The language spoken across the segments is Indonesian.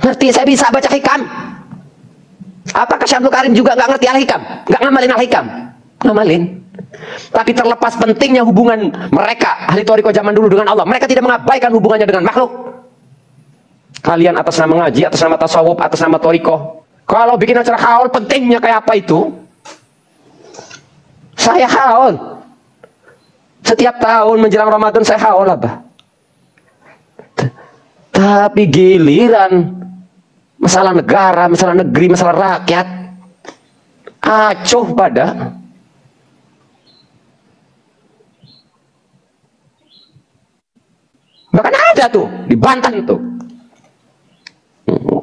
Ngerti, saya bisa baca hikam. Apakah Syekh Abdul Karim juga nggak ngerti al-hikam? Nggak ngamalin al-hikam? Ngamalin. Tapi terlepas pentingnya hubungan mereka ahli thariqah zaman dulu dengan Allah, mereka tidak mengabaikan hubungannya dengan makhluk. Kalian atas nama ngaji, atas nama tasawuf, atas nama thariqah, kalau bikin acara haul, pentingnya kayak apa itu? Saya haul setiap tahun menjelang Ramadan, saya haul apa? Tapi giliran masalah negara, masalah negeri, masalah rakyat, acuh pada. Bahkan ada tuh di Banten tuh,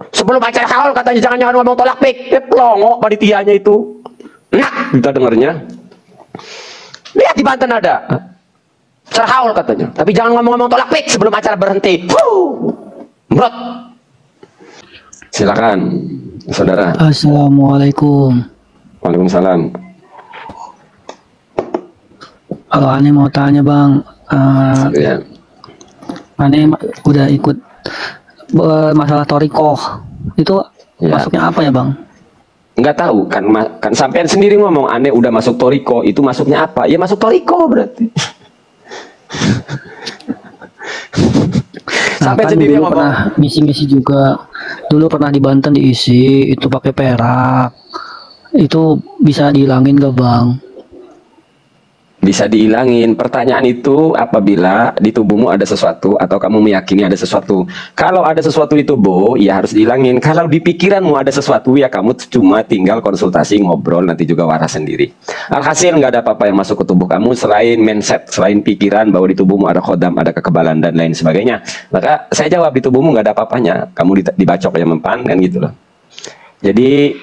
sebelum acara haul katanya jangan ngomong tolak pik, pelongo panitianya itu. Nah, kita dengarnya. Lihat di Banten ada acara haul katanya, tapi jangan ngomong-ngomong tolak pik sebelum acara berhenti. Mrot. Silakan, saudara. Assalamualaikum. Waalaikumsalam. Kalau aneh mau tanya bang, Ya. aneh udah ikut masalah thariqah itu Ya. masuknya apa ya bang? Nggak tahu kan, kan sampean sendiri ngomong aneh udah masuk thariqah, itu masuknya apa? Ya masuk thariqah berarti. Sampai Kan sendiri dulu ngomong. pernah ngisi-ngisi juga, dulu pernah di Banten diisi itu pakai perak, itu bisa dihilangin gak bang? Bisa dihilangin. Pertanyaan itu apabila di tubuhmu ada sesuatu atau kamu meyakini ada sesuatu. Kalau ada sesuatu di tubuh, ya harus dihilangin. Kalau di pikiranmu ada sesuatu, ya kamu cuma tinggal konsultasi, ngobrol, nanti juga waras sendiri. Alhasil nggak ada apa-apa yang masuk ke tubuh kamu selain mindset, selain pikiran bahwa di tubuhmu ada khodam, ada kekebalan dan lain sebagainya. Maka saya jawab, di tubuhmu nggak ada apa-apanya. Kamu dibacok aja mempan kan gitu loh. Jadi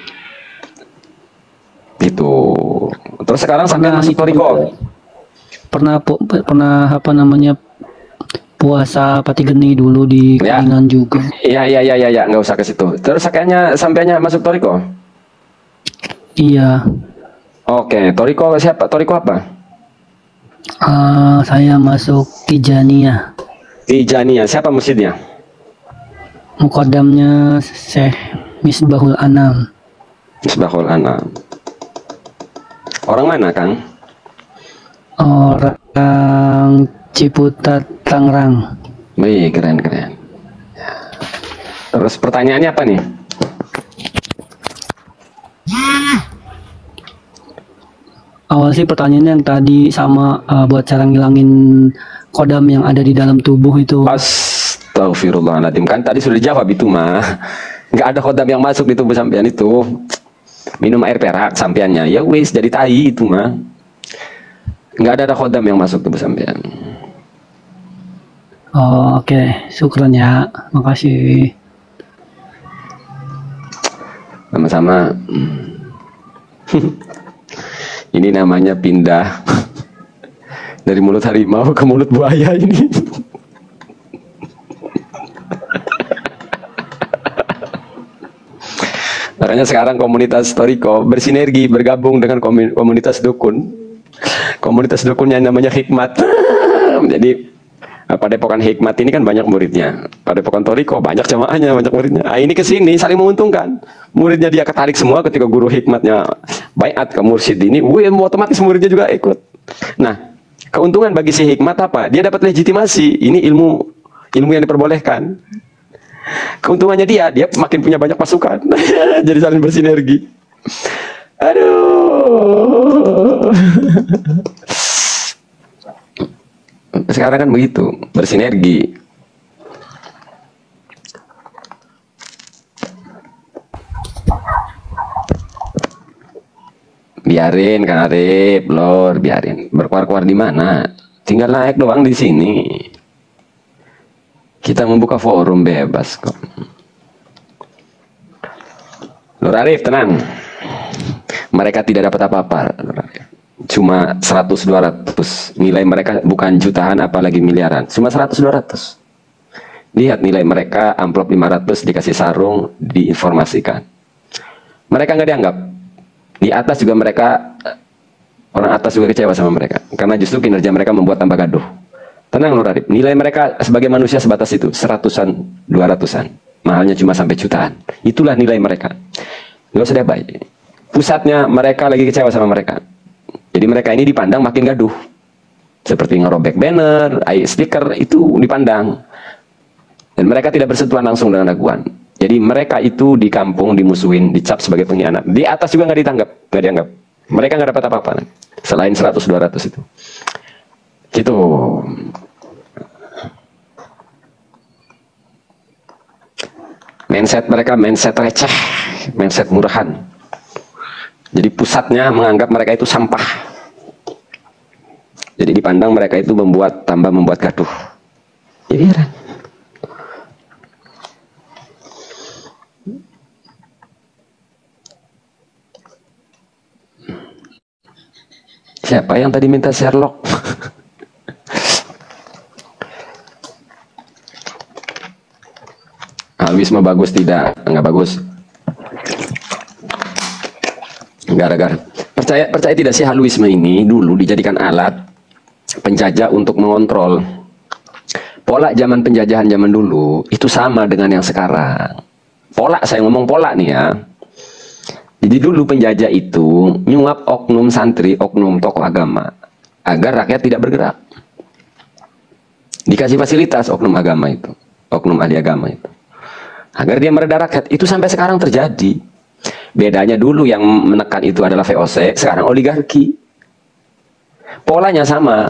itu. Terus sekarang sampai masuk thariqah. Pernah apa namanya, puasa pati geni dulu di Ya. Kuningan juga. Iya, nggak usah ke situ. Terus kayaknya sampainya masuk thariqah. Iya. Oke, thariqah siapa? Thariqah apa? Saya masuk Tijaniyah. Tijaniyah. Siapa masjidnya? Muqaddamnya Syekh Misbahul Anam. Misbahul Anam. Orang mana, Kang? Orang Ciputat, Tangerang. Wih, keren. Ya. Terus pertanyaannya apa nih? Awal sih pertanyaannya yang tadi sama buat cara ngilangin kodam yang ada di dalam tubuh itu. Astagfirullahaladzim. Kan tadi sudah dijawab itu mah. Nggak ada khodam yang masuk di tubuh sampean itu. Minum air perak sampeannya. Ya wis, jadi tai itu mah. Nggak ada khodam yang masuk tubuh sampean. Oh, oke. Syukran ya. Makasih. Sama-sama. Ini namanya pindah dari mulut harimau ke mulut buaya ini. Makanya sekarang komunitas thariqah bersinergi, bergabung dengan komunitas dukun. Komunitas dukunnya namanya Hikmat. Jadi Padepokan Hikmat ini kan banyak muridnya. Padepokan thariqah banyak jamaahnya, banyak muridnya. Nah, ini kesini saling menguntungkan. Muridnya dia ketarik semua ketika guru Hikmatnya baiat ke mursyid ini, otomatis muridnya juga ikut. Nah, keuntungan bagi si Hikmat apa? Dia dapat legitimasi. Ini ilmu yang diperbolehkan. Keuntungannya dia makin punya banyak pasukan. Jadi saling bersinergi. Aduh. Sekarang kan begitu, bersinergi. Biarin Kang Arif, Lor, biarin. Berkuar-kuar di mana? Tinggal naik doang di sini. Kita membuka forum bebas kok. Lor Arif, tenang. Mereka tidak dapat apa-apa. Cuma 100-200. Nilai mereka bukan jutaan apalagi miliaran. Cuma 100-200. Lihat nilai mereka, amplop 500 dikasih sarung, diinformasikan. Mereka nggak dianggap. Di atas juga mereka, orang atas juga kecewa sama mereka. Karena justru kinerja mereka membuat tambah gaduh. Tenang Nur Arif, nilai mereka sebagai manusia sebatas itu, 100-an, 200-an. mahalnya cuma sampai jutaan. Itulah nilai mereka. Nggak usah debat. Pusatnya mereka lagi kecewa sama mereka. Jadi mereka ini dipandang makin gaduh. Seperti ngerobek banner, stiker, itu dipandang. Dan mereka tidak bersentuhan langsung dengan Daguan. Jadi mereka itu di kampung dimusuhin, dicap sebagai pengkhianat. Di atas juga nggak dianggap. Mereka nggak dapat apa-apa. Selain 100-200 itu. Gitu. Mindset mereka, mindset receh, mindset murahan. Jadi pusatnya menganggap mereka itu sampah. Jadi dipandang mereka itu tambah membuat gaduh. Ya biaran. Siapa yang tadi minta Sherlock? Wisma bagus tidak? Enggak bagus. Gara-gara percaya tidak sih, Halwisme ini dulu dijadikan alat penjajah untuk mengontrol. Pola zaman penjajahan zaman dulu itu sama dengan yang sekarang. Pola, saya ngomong pola nih ya. Jadi dulu penjajah itu nyuap oknum santri, oknum tokoh agama agar rakyat tidak bergerak. Dikasih fasilitas oknum agama itu, oknum ahli agama itu, agar dia mereda rakyat. Itu sampai sekarang terjadi. Bedanya dulu yang menekan itu adalah VOC, sekarang oligarki. Polanya sama,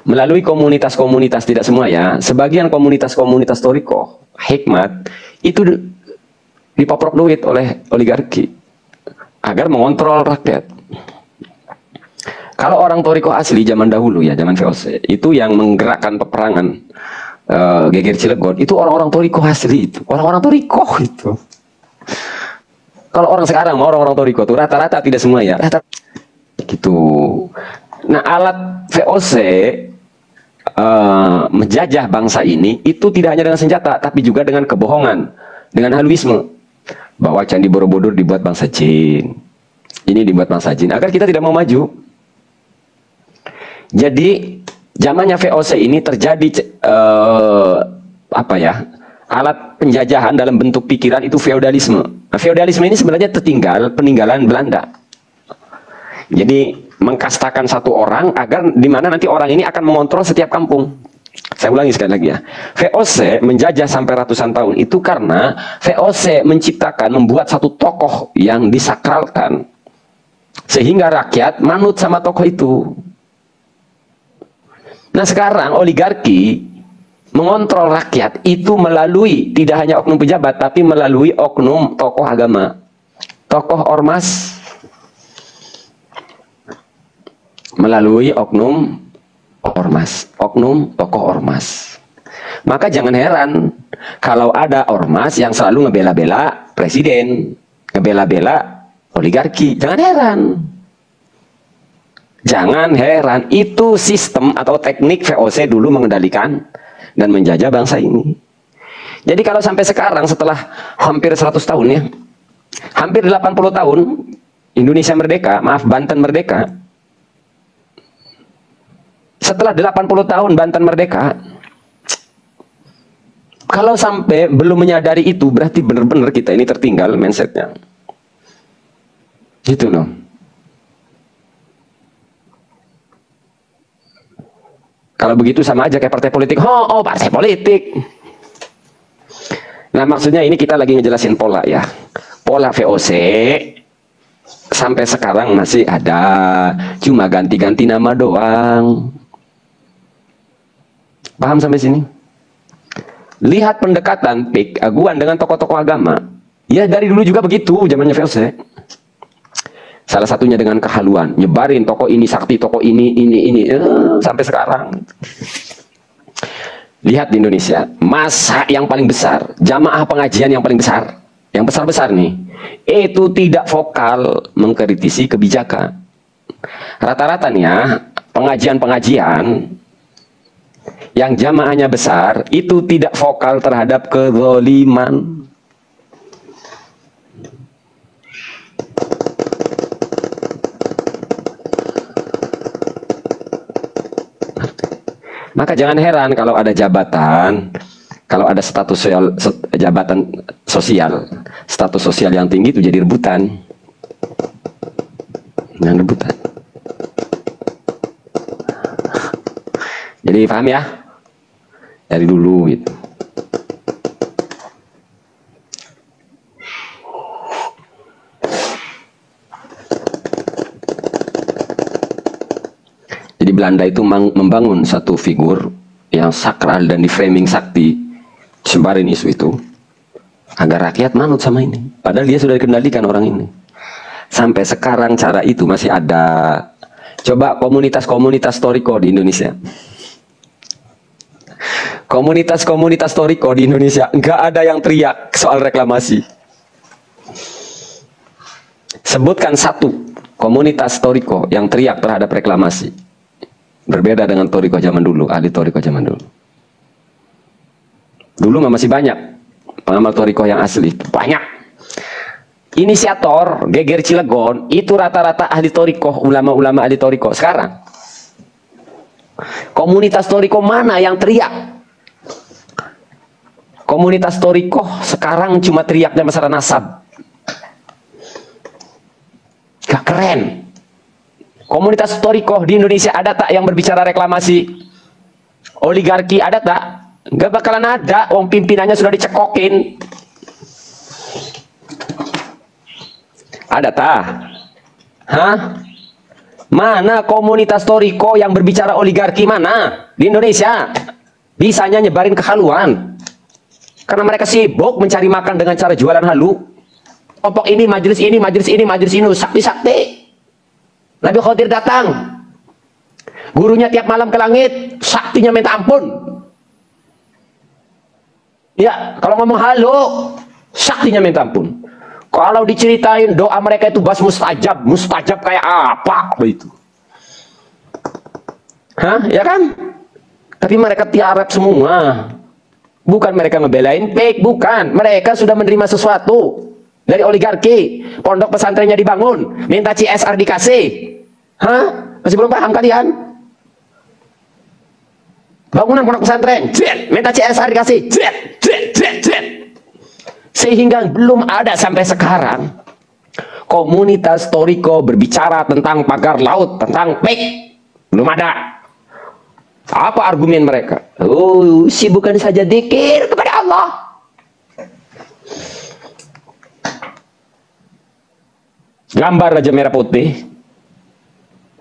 melalui komunitas-komunitas, tidak semua ya, sebagian komunitas-komunitas Toriko, hikmat, itu dipoprok duit oleh oligarki agar mengontrol rakyat. Kalau orang Toriko asli zaman dahulu ya, zaman VOC, itu yang menggerakkan peperangan Geger Cilegon, itu orang-orang Toriko asli itu, orang-orang Toriko itu. Kalau orang sekarang mau orang-orang Toriko tuh rata-rata, tidak semua ya, rata gitu. Nah, alat VOC menjajah bangsa ini itu tidak hanya dengan senjata, tapi juga dengan kebohongan, dengan halwisme, bahwa Candi Borobudur dibuat bangsa jin, ini dibuat bangsa jin, agar kita tidak mau maju. Jadi zamannya VOC ini terjadi apa ya, alat penjajahan dalam bentuk pikiran itu feodalisme. Nah, feodalisme ini sebenarnya peninggalan Belanda. Jadi mengkastakan satu orang agar dimana nanti orang ini akan mengontrol setiap kampung. Saya ulangi sekali lagi ya. VOC menjajah sampai ratusan tahun itu karena VOC menciptakan, membuat satu tokoh yang disakralkan sehingga rakyat manut sama tokoh itu. Nah, sekarang oligarki mengontrol rakyat itu melalui tidak hanya oknum pejabat, tapi melalui oknum tokoh agama, tokoh ormas, melalui oknum ormas, oknum tokoh ormas. Maka jangan heran kalau ada ormas yang selalu ngebela-bela presiden, ngebela-bela oligarki. Jangan heran. Jangan heran, itu sistem atau teknik VOC dulu mengendalikan dan menjajah bangsa ini. Jadi kalau sampai sekarang setelah hampir 100 tahun ya, hampir 80 tahun Indonesia merdeka, maaf Banten merdeka. Setelah 80 tahun Banten merdeka, kalau sampai belum menyadari itu, berarti benar-benar kita ini tertinggal mindsetnya. Gitu loh. Kalau begitu sama aja kayak partai politik. Oh, partai politik. Nah, maksudnya ini kita lagi ngejelasin pola ya. Pola VOC sampai sekarang masih ada, cuma ganti-ganti nama doang. Paham sampai sini? Lihat pendekatan PIK Aguan dengan tokoh-tokoh agama. Ya dari dulu juga begitu zamannya VOC. Salah satunya dengan kehaluan, nyebarin tokoh ini sakti, tokoh ini sampai sekarang. Lihat di Indonesia, masa yang paling besar, jamaah pengajian yang paling besar, yang besar-besar nih, itu tidak vokal mengkritisi kebijakan. Rata-rata nih ya, pengajian-pengajian yang jamaahnya besar itu tidak vokal terhadap kezaliman. Maka jangan heran kalau ada jabatan Kalau ada status sosial, jabatan sosial, status sosial yang tinggi itu jadi rebutan. Yang rebutan. Jadi paham ya? Dari dulu gitu. Jadi Belanda itu membangun satu figur yang sakral dan di framing sakti, sebarin isu itu agar rakyat manut sama ini. Padahal dia sudah dikendalikan orang ini. Sampai sekarang cara itu masih ada. Coba komunitas-komunitas Toriko di Indonesia. Komunitas-komunitas Toriko di Indonesia nggak ada yang teriak soal reklamasi. Sebutkan satu komunitas Toriko yang teriak terhadap reklamasi. Berbeda dengan Toriko zaman dulu, ahli Toriko zaman dulu. Dulu masih banyak pengamal Toriko yang asli, banyak. Inisiator Geger Cilegon itu rata-rata ahli Toriko, ulama-ulama ahli Toriko. Sekarang komunitas Toriko mana yang teriak? Komunitas Toriko sekarang cuma teriaknya masalah nasab. Gak keren. Komunitas Toriko di Indonesia ada tak yang berbicara reklamasi? Oligarki ada tak? Gak bakalan ada. Wong pimpinannya sudah dicekokin. Ada tak? Hah? Mana komunitas Toriko yang berbicara oligarki? Mana? Di Indonesia bisanya nyebarin kehaluan. Karena mereka sibuk mencari makan dengan cara jualan halu. Kelompok ini, majelis ini, majelis ini, majelis ini, sakti-sakti. Nabi Khidir datang. Gurunya tiap malam ke langit, saktinya minta ampun. Ya, kalau ngomong halu, saktinya minta ampun. Kalau diceritain doa mereka itu bas mustajab, mustajab kayak apa begitu. Hah, ya kan? Tapi mereka tiarap semua. Bukan mereka ngebelain fake, bukan. Mereka sudah menerima sesuatu dari oligarki. Pondok pesantrennya dibangun, minta CSR dikasih. Hah? Masih belum paham kalian? Bangunan pondok pesantren, minta CSR dikasih. Sehingga belum ada sampai sekarang komunitas Toriko berbicara tentang pagar laut, tentang fake. Belum ada. Apa argumen mereka? Oh, sibukkan saja dzikir kepada Allah. Gambar aja merah putih.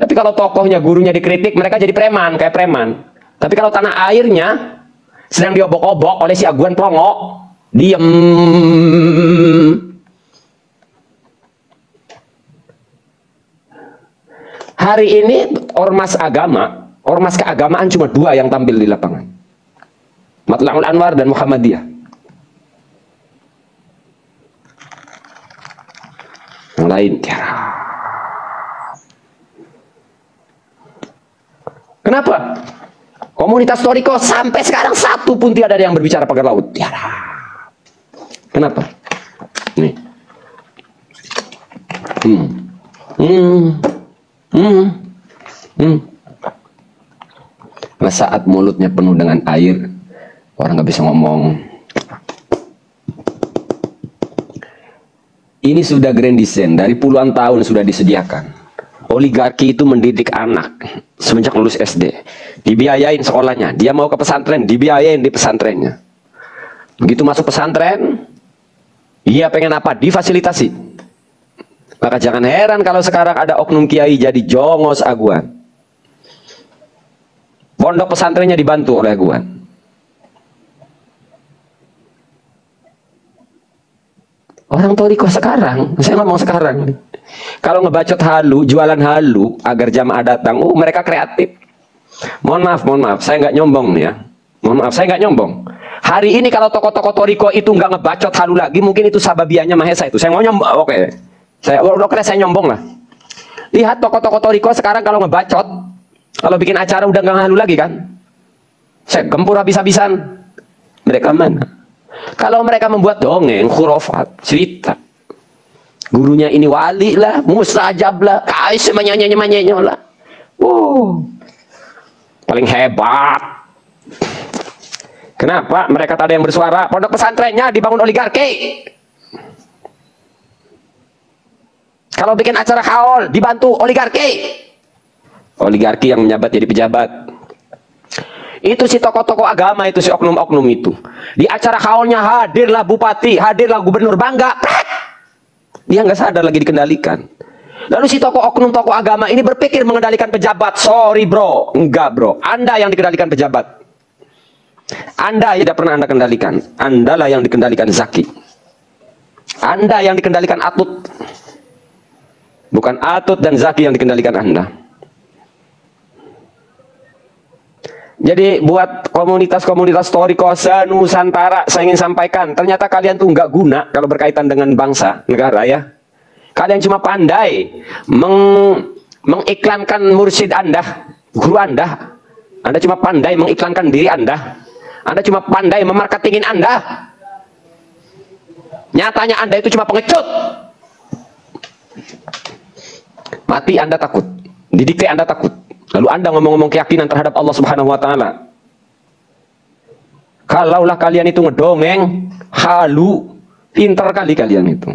Tapi kalau tokohnya, gurunya dikritik, mereka jadi preman, kayak preman. Tapi kalau tanah airnya sedang diobok-obok oleh si Aguan Plongo, diem. Hari ini ormas agama, ormas keagamaan cuma dua yang tampil di lapangan. Matla'ul Anwar dan Muhammadiyah. Yang lain, kenapa? Komunitas Toriko sampai sekarang satu pun tidak ada yang berbicara pagar laut. Kenapa? Nih. Nah, saat mulutnya penuh dengan air, orang nggak bisa ngomong. Ini sudah grand design, dari puluhan tahun sudah disediakan. Oligarki itu mendidik anak semenjak lulus SD, dibiayain sekolahnya. Dia mau ke pesantren, dibiayain di pesantrennya. Begitu masuk pesantren, dia pengen apa? Difasilitasi. Maka jangan heran kalau sekarang ada oknum kiai jadi jongos aguan. Pondok pesantrennya dibantu oleh aguan. Orang Toriko sekarang, saya ngomong sekarang, kalau ngebacot halu, jualan halu agar jamaah datang, mereka kreatif. Mohon maaf, saya nggak nyombong nih ya. Mohon maaf, saya nggak nyombong. Hari ini kalau tokoh-tokoh Toriko itu nggak ngebacot halu lagi, mungkin itu sababiannya Mahesa itu. Saya mau nyombong, oke. Saya nyombong lah. Lihat tokoh-tokoh Toriko sekarang kalau ngebacot, kalau bikin acara udah nggak halu lagi kan? Saya gempur habis-habisan. Mereka mana? Kalau mereka membuat dongeng, khurafat, cerita, gurunya ini wali lah, mustajab lah, kais semuanya lah. Paling hebat. Kenapa? Mereka tak ada yang bersuara. Pondok pesantrennya dibangun oligarki. Kalau bikin acara haul dibantu oligarki. Oligarki yang menjabat jadi pejabat. Itu si tokoh-tokoh agama itu, si oknum-oknum itu. Di acara haulnya hadirlah bupati, hadirlah gubernur, bangga. Dia nggak sadar lagi dikendalikan. Lalu si tokoh oknum tokoh agama ini berpikir mengendalikan pejabat. Sorry bro, enggak bro. Anda yang dikendalikan pejabat. Anda yang tidak pernah Anda kendalikan. Andalah yang dikendalikan Zaki. Anda yang dikendalikan Atut. Bukan Atut dan Zaki yang dikendalikan Anda. Jadi buat komunitas-komunitas Toriko se-Nusantara, saya ingin sampaikan, ternyata kalian tuh nggak guna kalau berkaitan dengan bangsa, negara ya. Kalian cuma pandai mengiklankan mursyid Anda, guru Anda. Anda cuma pandai mengiklankan diri Anda. Anda cuma pandai memarketingin Anda. Nyatanya Anda itu cuma pengecut. Mati Anda takut, didikte Anda takut. Lalu Anda ngomong-ngomong keyakinan terhadap Allah Subhanahu wa Ta'ala. Kalaulah kalian itu ngedongeng, halu, pinter kali kalian itu.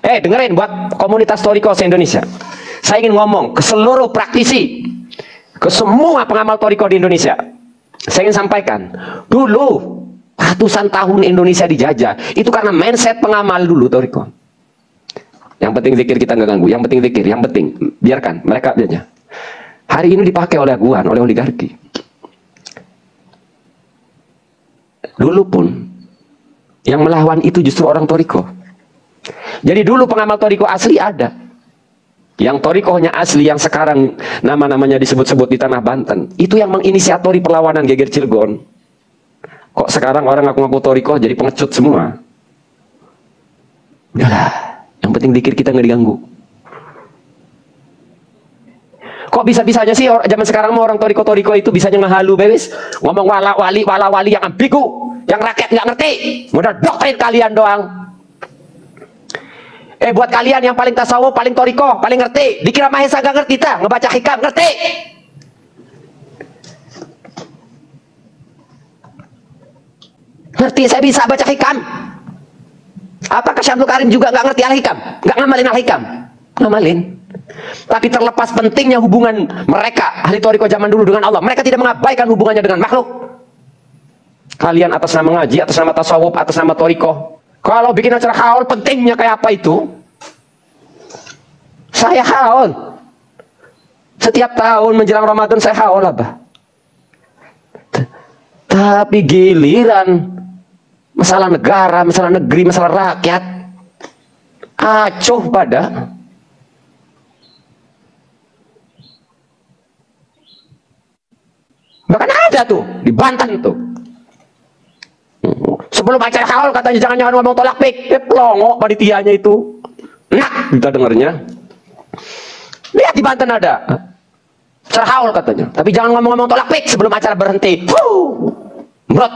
Dengerin buat komunitas Toriko se-Indonesia. Saya ingin ngomong ke seluruh praktisi, ke semua pengamal Toriko di Indonesia. Saya ingin sampaikan, dulu ratusan tahun Indonesia dijajah, itu karena mindset pengamal dulu Toriko. Yang penting zikir, kita nggak ganggu. Yang penting zikir, yang penting biarkan mereka aja. Hari ini dipakai oleh aguan, oleh oligarki. Dulu pun yang melawan itu justru orang Toriko. Jadi dulu pengamal Toriko asli ada. Yang Torikohnya asli, yang sekarang nama-namanya disebut-sebut di tanah Banten, itu yang menginisiatori perlawanan Geger Cilegon. Kok sekarang orang ngaku-ngaku Toriko jadi pengecut semua? Udahlah, yang penting zikir kita nggak diganggu. Kok bisa-bisanya sih zaman sekarang mau orang Toriko itu bisanya ngehalu bebes, ngomong wala-wali yang ambigu, yang rakyat nggak ngerti, modal doktrin kalian doang. Buat kalian yang paling tasawuf, paling Toriko, paling ngerti, dikira Mahesa nggak ngerti, ngebaca hikam ngerti. Ngerti, saya bisa baca hikam. Apakah Syamsul Karim juga nggak ngerti al-hikam? Nggak ngamalin al-hikam? Ngamalin. Tapi terlepas pentingnya hubungan mereka, ahli Toriko zaman dulu dengan Allah, mereka tidak mengabaikan hubungannya dengan makhluk. Kalian atas nama ngaji, atas nama tasawuf, atas nama Toriko, kalau bikin acara haul, pentingnya kayak apa itu? Saya haul. Setiap tahun menjelang Ramadan saya haul apa? Tapi giliran masalah negara, masalah negeri, masalah rakyat, acuh pada. Bahkan ada tuh di Banten tuh. Sebelum acara haul katanya jangan ngomong tolak pik. Pelongo panitianya itu. Nah, kita dengarnya. Lihat di Banten ada acara haul katanya. Tapi jangan ngomong-ngomong tolak pik sebelum acara berhenti. Mrot.